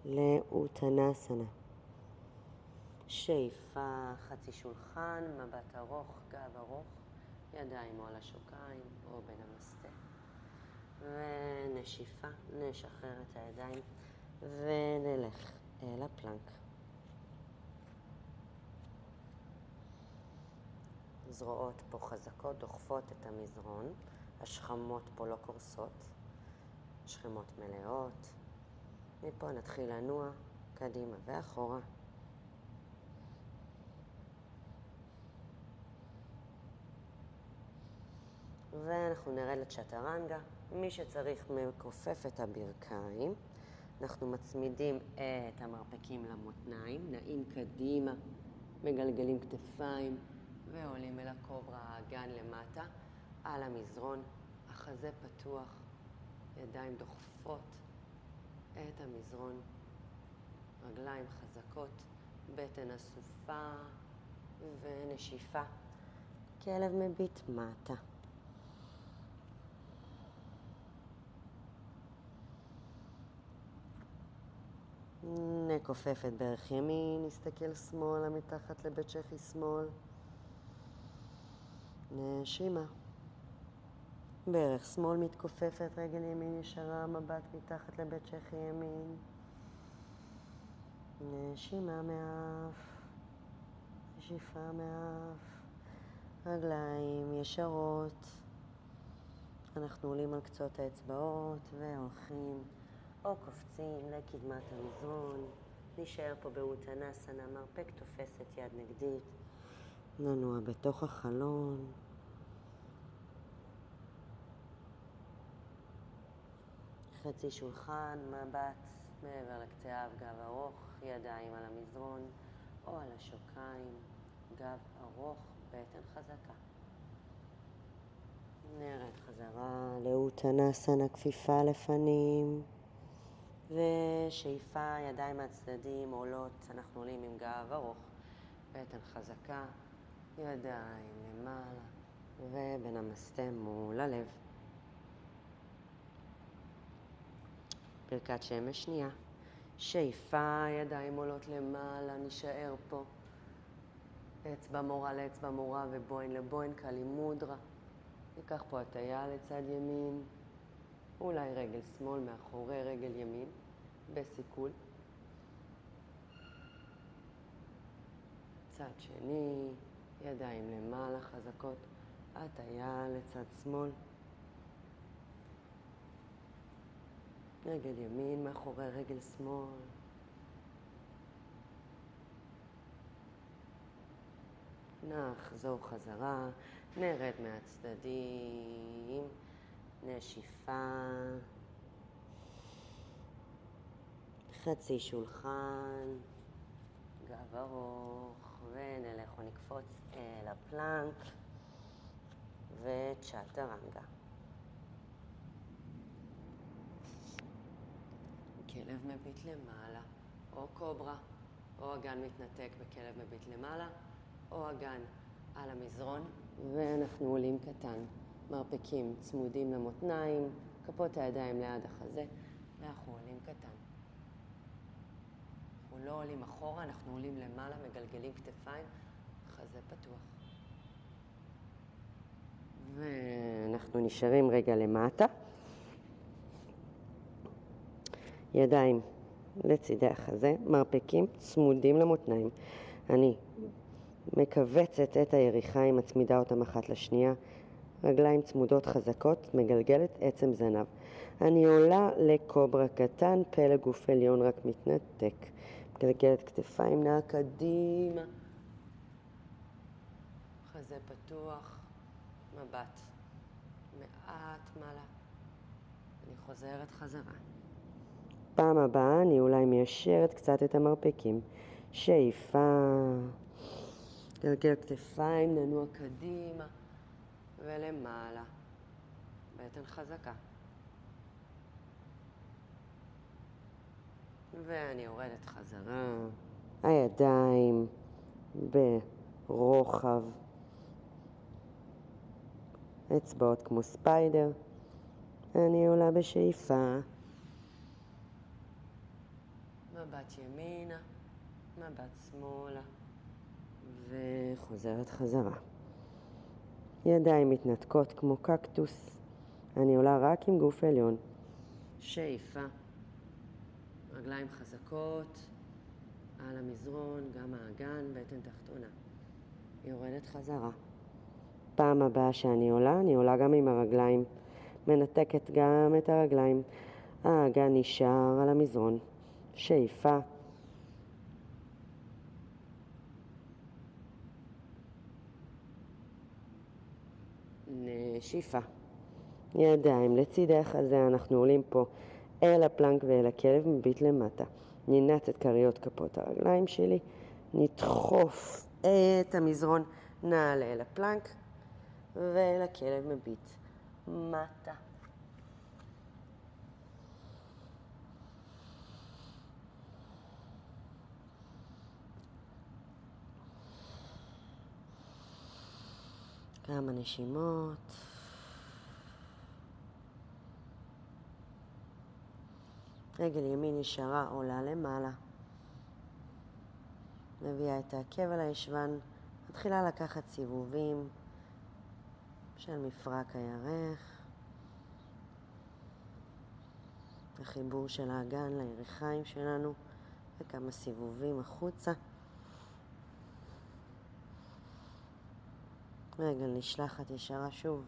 לאוטנסנה. שאיפה, חצי שולחן, מבט ארוך, גב ארוך, ידיים או על השוקיים או בנמסטה. ונשיפה, נשחרר את הידיים ונלך אל הפלנק. זרועות פה חזקות, דוחפות את המזרון, השכמות פה לא קורסות, שכמות מלאות. מפה נתחיל לנוע קדימה ואחורה. ואנחנו נרד לצ'טרנגה. מי שצריך מכופף את הברכיים. אנחנו מצמידים את המרפקים למותניים, נעים קדימה, מגלגלים כתפיים ועולים אל הקוברה, האגן למטה, על המזרון, החזה פתוח, ידיים דוחפות את המזרון, רגליים חזקות, בטן אסופה ונשיפה, כלב מביט מטה. נכופף את ברך ימין, נסתכל שמאלה מתחת לבית שכי שמאל. נשימה. ברך שמאל מתכופפת, רגל ימין ישרה, מבט מתחת לבית שכי ימין. נשימה מהאף, נשיפה מהאף. רגליים ישרות. אנחנו עולים על קצות האצבעות והולכים או קופצים לקדמת המזרון. נשאר פה באוטנסנה, מרפק תופס את יד נגדית. ננוע בתוך החלון. חצי שולחן, מבט מעבר לקצה האף, גב ארוך, ידיים על המזרון או על השוקיים, גב ארוך, בטן חזקה. נרד חזרה לאוטנסנה, כפיפה לפנים. ושאיפה, ידיים מהצדדים עולות, אנחנו עולים עם גב ארוך, בטן חזקה, ידיים למעלה ובנמסטה מול הלב. ברכת שמש שנייה. שאיפה, ידיים עולות למעלה, נשאר פה. אצבע מורה לאצבע מורה ובוין לבוין, קלי מודרה. ניקח פה הטיה לצד ימין, אולי רגל שמאל מאחורי רגל ימין, בסיכול. צד שני, ידיים למעלה חזקות, הטיה לצד שמאל. רגל ימין מאחורי רגל שמאל. נחזור חזרה, נרד מהצדדים, נשיפה, חצי שולחן, גב ארוך, ונלך ונקפוץ אל הפלנק וצ'טרנגה. כלב מביט למעלה, או קוברה, או אגן מתנתק בכלב מביט למעלה, או אגן על המזרון, ואנחנו עולים קטן, מרפקים צמודים למותניים, כפות הידיים ליד החזה, ואנחנו עולים קטן. אנחנו לא עולים אחורה, אנחנו עולים למעלה, מגלגלים כתפיים, חזה פתוח. ואנחנו נשארים רגע למטה. ידיים לצידי החזה, מרפקים צמודים למותניים. אני מקבצת את היריחיים, מצמידה אותם אחת לשנייה, רגליים צמודות חזקות, מגלגלת עצם זנב. אני עולה לקוברה קטן, פלג גוף עליון רק מתנתק. מגלגלת כתפיים, נעה קדימה. חזה פתוח, מבט מעט מעלה. אני חוזרת חזרה. פעם הבאה אני אולי מיישרת קצת את המרפקים. שאיפה, גלגל כתפיים, ננוע קדימה ולמעלה. בטן חזקה. ואני יורדת חזרה. הידיים ברוחב. אצבעות כמו ספיידר. אני עולה בשאיפה. מבט ימינה, מבט שמאלה, וחוזרת חזרה. ידיים מתנתקות כמו קקטוס. אני עולה רק עם גוף עליון. שאיפה. רגליים חזקות, על המזרון, גם האגן, בטן תחתונה. יורדת חזרה. פעם הבאה שאני עולה גם עם הרגליים. מנתקת גם את הרגליים. האגן נשאר על המזרון. שאיפה. נשיפה. ידיים לצידי החזה, אנחנו עולים פה אל הפלנק ואל הכלב, מביט למטה. ננעץ את קריות כפות הרגליים שלי, נדחוף את המזרון, נעלה אל הפלנק ואל הכלב, מביט מטה. כמה נשימות. רגל ימין ישרה עולה למעלה. מביאה את העקב על הישבן, מתחילה לקחת סיבובים של מפרק הירך. החיבור של האגן לירכיים שלנו וכמה סיבובים החוצה. רגל נשלחת ישרה שוב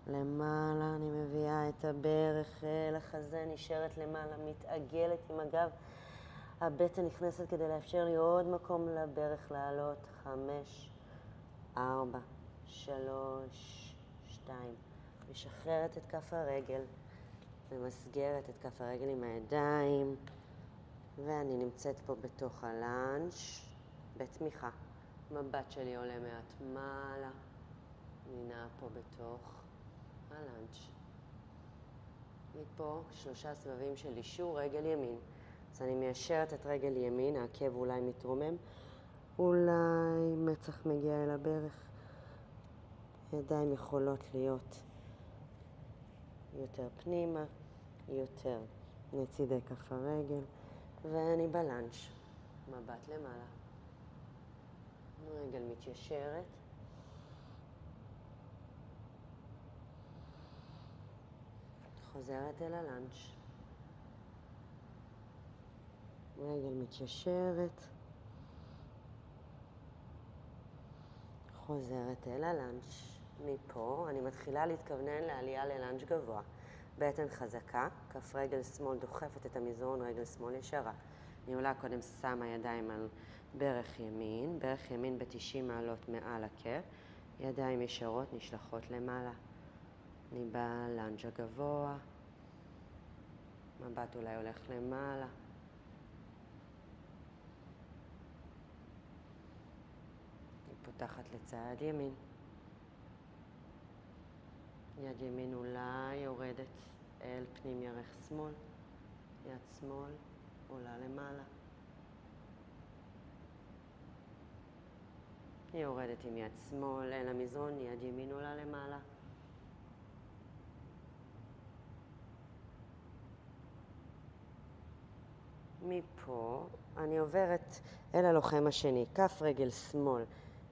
למעלה, אני מביאה את הברך אל החזה, נשארת למעלה, מתעגלת עם הגב. הבטן נכנסת כדי לאפשר לי עוד מקום לברך לעלות. 5, 4, 3, 2. משחררת את כף הרגל ומסגרת את כף הרגל עם הידיים, ואני נמצאת פה בתוך הלאנץ' בתמיכה. מבט שלי עולה מעט מעלה, נינאה פה בתוך הלאנץ'. מפה 3 סבבים של אישור רגל ימין. אז אני מיישרת את רגל ימין, העקב אולי מתרומם, אולי מצח מגיע אל הברך. ידיים יכולות להיות יותר פנימה, יותר לצידי כף הרגל, ואני בלאנץ'. מבט למעלה. רגל מתיישרת. חוזרת אל הלאנץ'. רגל מתיישרת. חוזרת אל הלאנץ'. מפה אני מתחילה להתכוונן לעלייה ללאנץ' גבוה. בטן חזקה, כף רגל שמאל דוחפת את המזרון, רגל שמאל ישרה. אני עולה קודם שמה ידיים על ברך ימין, ברך ימין ב-90 מעלות מעל עקב, ידיים ישרות נשלחות למעלה. אני באה ללאנץ' הגבוה, מבט אולי הולך למעלה. אני פותחת לצד ימין. יד ימין אולי יורדת אל פנים ירך שמאל, יד שמאל עולה למעלה. היא יורדת עם יד שמאל אל המזרון, יד ימין עולה למעלה. מפה אני עוברת אל הלוחם השני, כף רגל שמאל,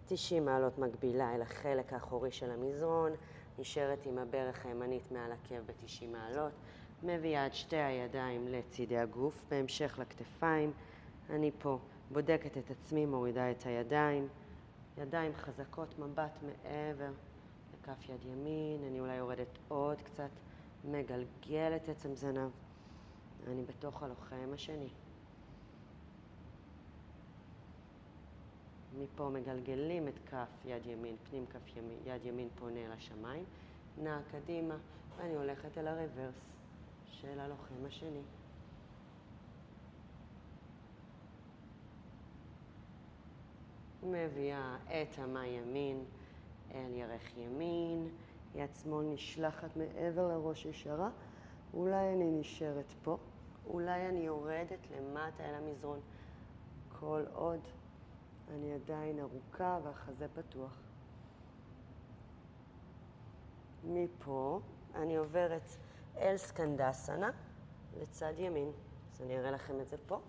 90 מעלות מקבילה אל החלק האחורי של המזרון, נשארת עם הברך הימנית מעל עקב ב-90 מעלות, מביאה את שתי הידיים לצידי הגוף, בהמשך לכתפיים. אני פה בודקת את עצמי, מורידה את הידיים, ידיים חזקות, מבט מעבר לכף יד ימין, אני אולי יורדת עוד קצת, מגלגלת עצם זנב. אני בתוך הלוחם השני. מפה מגלגלים את כף יד ימין, פנים כף יד ימין פונה לשמיים, נעה קדימה, ואני הולכת אל הרוורס של הלוחם השני. מביאה את המה ימין אל ירך ימין, יד שמאל נשלחת מעבר לראש ישרה, אולי אני נשארת פה, אולי אני יורדת למטה אל המזרון. כל עוד אני עדיין ארוכה והחזה פתוח. מפה אני עוברת אל סקנדסנה לצד ימין. אז אני אראה לכם את זה פה.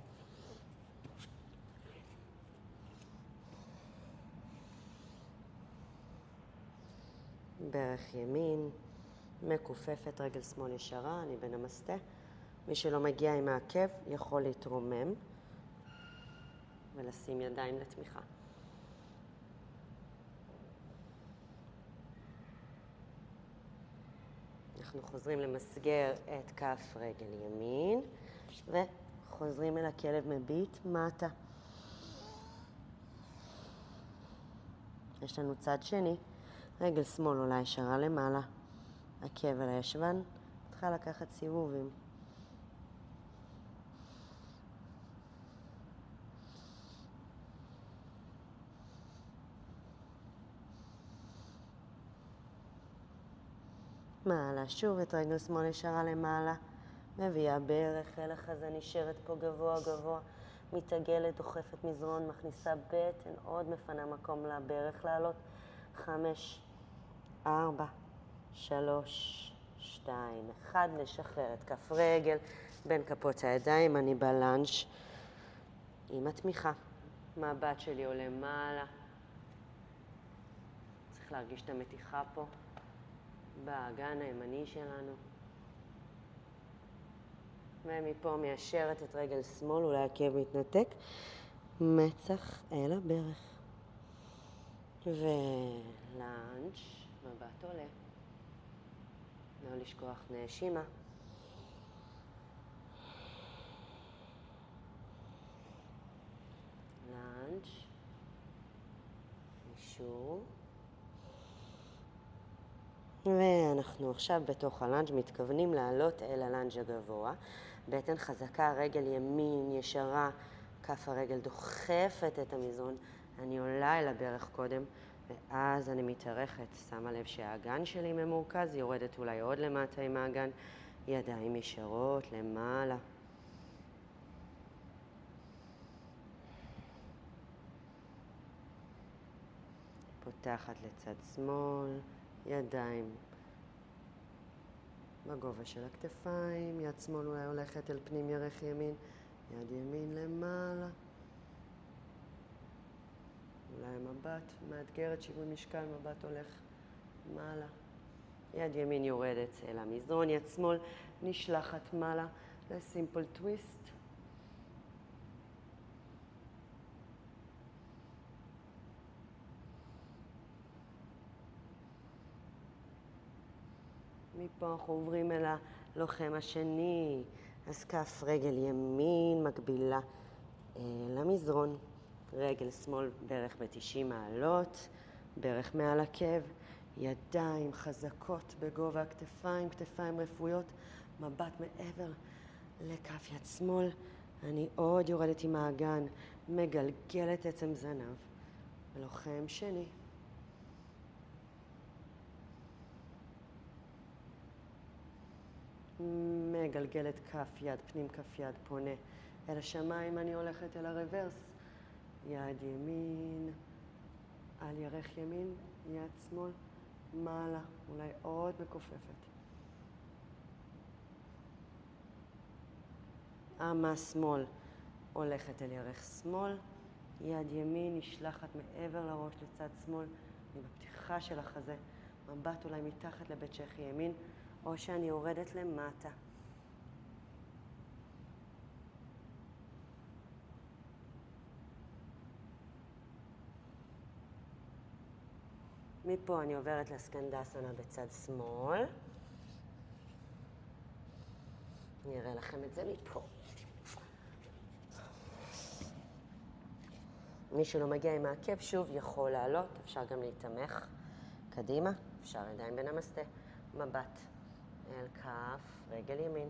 ברך ימין, מכופפת, רגל שמאל ישרה, אני בנמסטה. מי שלא מגיע עם העקב יכול להתרומם ולשים ידיים לתמיכה. אנחנו חוזרים למסגר את כף רגל ימין וחוזרים אל הכלב מביט מטה. יש לנו צד שני, רגל שמאל עולה ישרה למעלה, עקב על הישבן, התחל לקחת סיבובים. מעלה, שוב את רגל שמאל ישרה למעלה, מביאה ברך אל החזה, נשארת פה גבוה גבוה, מתעגלת, דוחפת מזרון, מכניסה בטן, עוד מפנה מקום לברך לעלות. 5, 4, 3, 2, 1, לשחרר את כף רגל בין כפות הידיים, אני בלנג' עם התמיכה. מבט שלי עולה מעלה, צריך להרגיש את המתיחה פה באגן הימני שלנו. ומפה מיישרת את רגל שמאל, אולי עקב מתנתק, מצח אל הברך. ולאנץ', מבט עולה. לא לשכוח נשימה. לאנץ', אישור. ואנחנו עכשיו בתוך הלנג' מתכוונים לעלות אל הלנג' הגבוה. בטן חזקה, רגל ימין ישרה, כף הרגל דוחפת את המזרון. אני עולה אל הברך קודם, ואז אני מתארכת. שמה לב שהאגן שלי ממורכז, יורדת אולי עוד למטה עם האגן. ידיים ישרות למעלה. פותחת לצד שמאל, ידיים בגובה של הכתפיים, יד שמאל אולי הולכת אל פנים ירך ימין, יד ימין למעלה. אולי מבט מאתגרת, שיווי משקל, מבט הולך מעלה. יד ימין יורדת אל המזרון, יד שמאל נשלחת מעלה לסימפל טוויסט. מפה אנחנו עוברים אל הלוחם השני, אז כף רגל ימין מקבילה למזרון, רגל שמאל ברך ב-90 מעלות, ברך מעל עקב, ידיים חזקות בגובה הכתפיים, כתפיים רפויות, מבט מעבר לכף יד שמאל, אני עוד יורדת עם האגן, מגלגלת עצם זנב, לוחם שני. מגלגלת כף יד, פנים כף יד, פונה אל השמיים, אני הולכת אל הרוורס, יד ימין, על ירך ימין, יד שמאל, מעלה, אולי עוד מכופפת. אמה שמאל הולכת אל ירך שמאל, יד ימין נשלחת מעבר לראש לצד שמאל, אני בפתיחה של החזה, מבט אולי מתחת לבית שכי ימין, או שאני יורדת למטה. מפה אני עוברת לסקנדסנה בצד שמאל. אני אראה לכם את זה מפה. מי שלא מגיע עם העקב שוב יכול לעלות, אפשר גם להתמך קדימה, אפשר ידיים בנמסטה, מבט אל כף רגל ימין.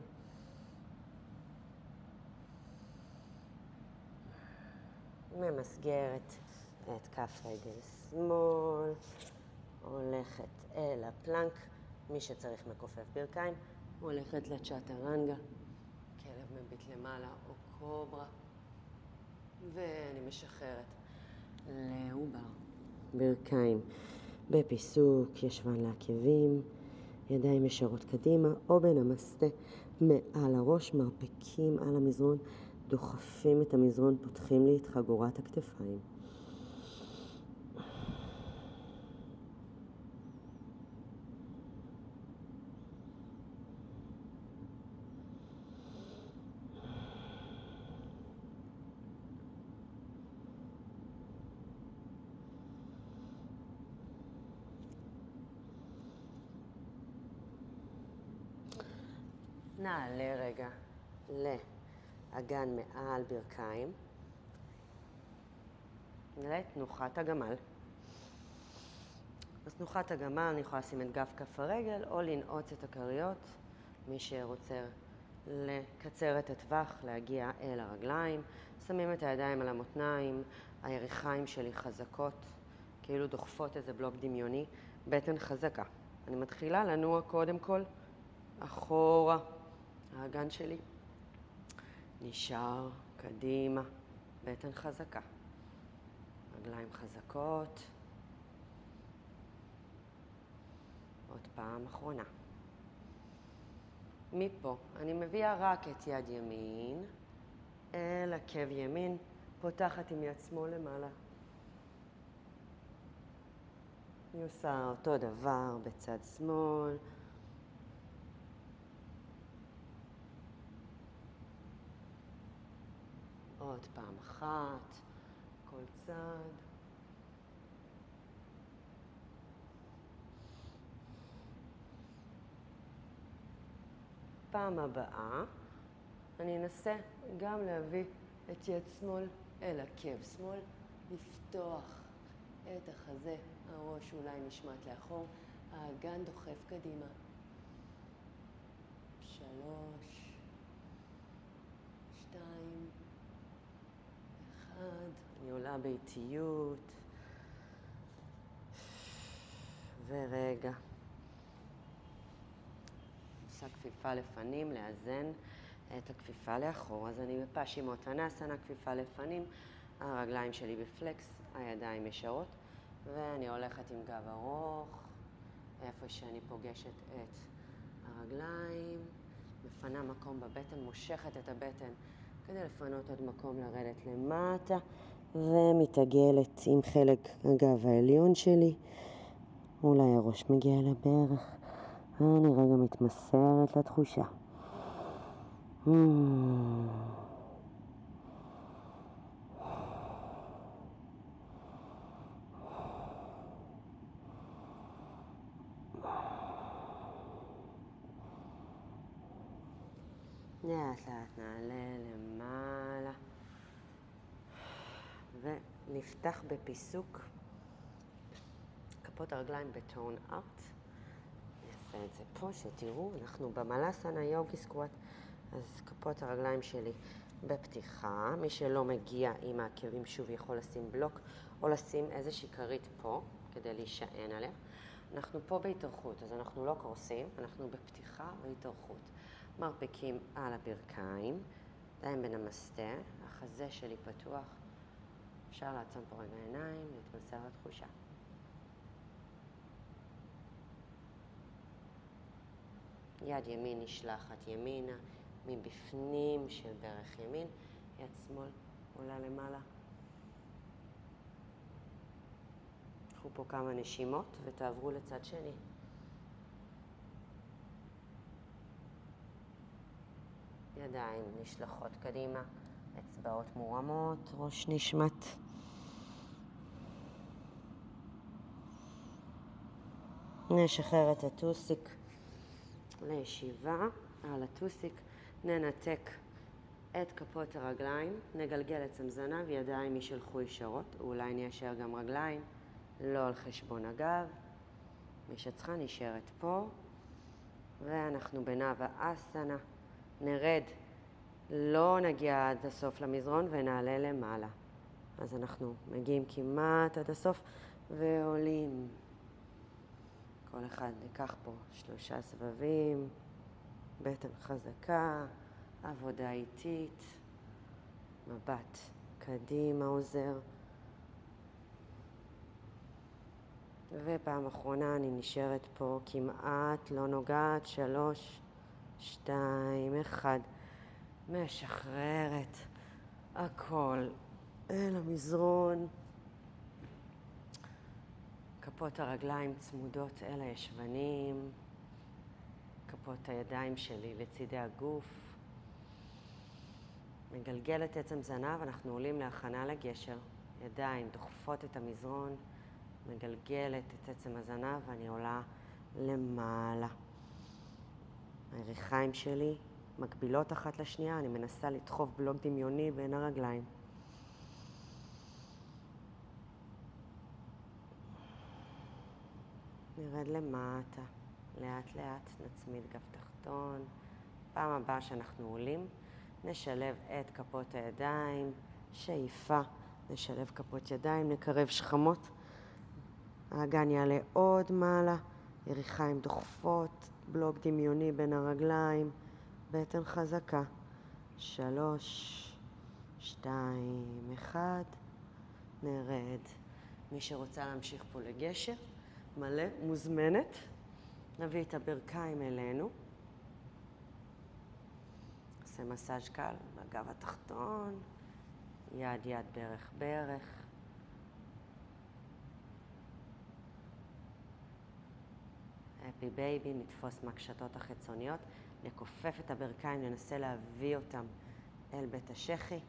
ממסגרת את כף רגל שמאל, הולכת אל הפלנק, מי שצריך מכופף ברכיים, הולכת לצ'אטרנגה, כלב מביט למעלה או קוברה, ואני משחררת לעובר. ברכיים בפיסוק, ישבן לעקבים, ידיים ישרות קדימה או בנמסטה, מעל הראש, מרפקים על המזרון, דוחפים את המזרון, פותחים לי את חגורת הכתפיים. נעלה רגע לאגן מעל ברכיים, לתנוחת הגמל. אז תנוחת הגמל, אני יכולה לשים את גב כף הרגל או לנעוץ את הכריות. מי שרוצה לקצר את הטווח, להגיע אל הרגליים. שמים את הידיים על המותניים, הירכיים שלי חזקות, כאילו דוחפות איזה בלוק דמיוני, בטן חזקה. אני מתחילה לנוע קודם כל אחורה, האגן שלי נשאר קדימה, בטן חזקה, רגליים חזקות. עוד פעם אחרונה. מפה אני מביאה רק את יד ימין אל עקב ימין, פותחת עם יד שמאל למעלה. אני עושה אותו דבר בצד שמאל. עוד פעם אחת, כל צד. פעם הבאה אני אנסה גם להביא את יד שמאל אל עקב שמאל, לפתוח את החזה, הראש אולי נשמט לאחור, האגן דוחף קדימה. 3, 2, 1, אני עולה באיטיות, ורגע. עושה כפיפה לפנים, לאזן את הכפיפה לאחור. אז אני בפאשימוטנסנה, כפיפה לפנים, הרגליים שלי בפלקס, הידיים ישרות, ואני הולכת עם גב ארוך, איפה שאני פוגשת את הרגליים, מפנה מקום בבטן, מושכת את הבטן כדי לפנות עוד מקום לרדת למטה, ומתעגלת עם חלק הגב העליון שלי, אולי הראש מגיע לברך. אני רגע מתמסרת לתחושה. לאט לאט נעלה למעלה ונפתח בפיסוק כפות הרגליים בטון אאוט. נעשה את זה פה שתראו, אנחנו במלאסנה יוגי סקואט, אז כפות הרגליים שלי בפתיחה. מי שלא מגיע עם העקבים שוב יכול לשים בלוק או לשים איזושהי כרית פה כדי להישען עליה. אנחנו פה בהתארכות, אז אנחנו לא קורסים, אנחנו בפתיחה והתארכות. מרפקים על הברכיים, ידיים בנמסטה, החזה שלי פתוח. אפשר לעצום פה רגע עיניים, להתמסר לתחושה. יד ימין נשלחת ימינה, מבפנים של ברך ימין, יד שמאל עולה למעלה. קחו פה כמה נשימות ותעברו לצד שני. ידיים נשלחות קדימה, אצבעות מורמות, ראש נשמט. נשחרר את הטוסיק לישיבה על הטוסיק, ננתק את כפות הרגליים, נגלגל את צמזנה וידיים ישלחו ישרות, אולי ניישר גם רגליים, לא על חשבון הגב. מי שצריכה נשארת פה, ואנחנו בנאווה אסנה, נרד, לא נגיע עד הסוף למזרון ונעלה למעלה. אז אנחנו מגיעים כמעט עד הסוף ועולים. כל אחד ניקח פה 3 סבבים, בטן חזקה, עבודה איטית, מבט קדימה עוזר. ופעם אחרונה אני נשארת פה כמעט לא נוגעת. 3, 2, 1, משחררת הכל אל המזרון. כפות הרגליים צמודות אל הישבנים, כפות הידיים שלי לצידי הגוף. מגלגלת עצם זנב, אנחנו עולים להכנה לגשר. ידיים דוחפות את המזרון, מגלגלת את עצם הזנב ואני עולה למעלה. הירכיים שלי מקבילות אחת לשנייה, אני מנסה לדחוף בלוק דמיוני בין הרגליים. נרד למטה, לאט לאט נצמיד גב תחתון. פעם הבאה שאנחנו עולים, נשלב את כפות הידיים, שאיפה, נשלב כפות ידיים, נקרב שכמות. האגן יעלה עוד מעלה, יריחיים דוחפות, בלוק דמיוני בין הרגליים, בטן חזקה. 3, 2, 1, נרד. מי שרוצה להמשיך פה לגשר, מלא, מוזמנת. נביא את הברכיים אלינו. נעשה מסאז' קל בגב התחתון, יד יד ברך ברך. הפי בייבי, נתפוס מהקשתות החיצוניות, נכופף את הברכיים, ננסה להביא אותם אל בית השחי,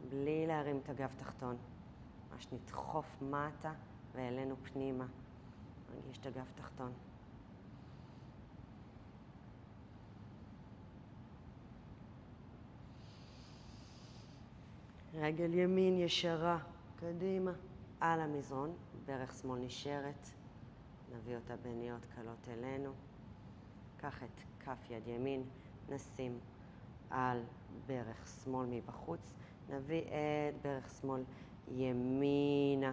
בלי להרים את הגב תחתון. ממש נדחוף מטה ואלינו פנימה. נרגיש את הגב תחתון. רגל ימין ישרה, קדימה, על המזרון, ברך שמאל נשארת. נביא אותה בניות קלות אלינו. קח את כף יד ימין, נשים על ברך שמאל מבחוץ. נביא את ברך שמאל ימינה,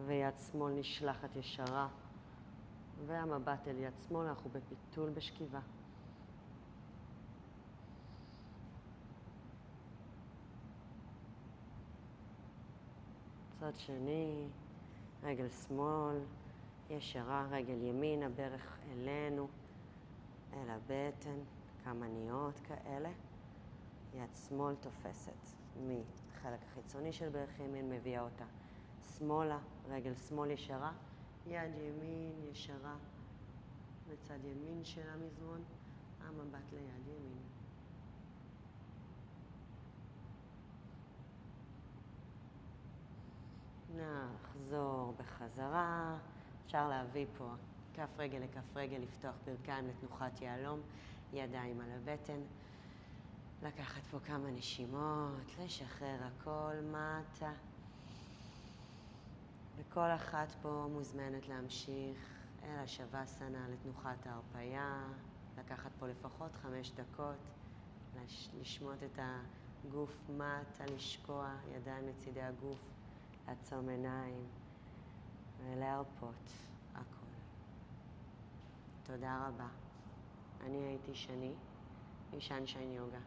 ויד שמאל נשלחת ישרה. והמבט אל יד שמאל, אנחנו בפיתול בשכיבה. צד שני, רגל שמאל ישרה, רגל ימין, הברך אלינו, אל הבטן, כמה ניות כאלה. יד שמאל תופסת מחלק החיצוני של ברך ימין, מביאה אותה שמאלה, רגל שמאל ישרה, יד ימין ישרה, בצד ימין של המזרון, המבט ליד ימין. נחזור בחזרה, אפשר להביא פה כף רגל לכף רגל, לפתוח ברכיים לתנוחת יהלום, ידיים על הבטן, לקחת פה כמה נשימות, לשחרר הכל מטה. וכל אחת פה מוזמנת להמשיך אל השבאסנה לתנוחת ההרפאיה, לקחת פה לפחות 5 דקות, לשמוט את הגוף מטה, לשקוע, ידיים לצידי הגוף, לעצום עיניים ולהרפות הכל. תודה רבה. אני הייתי שני משנשיין יוגה.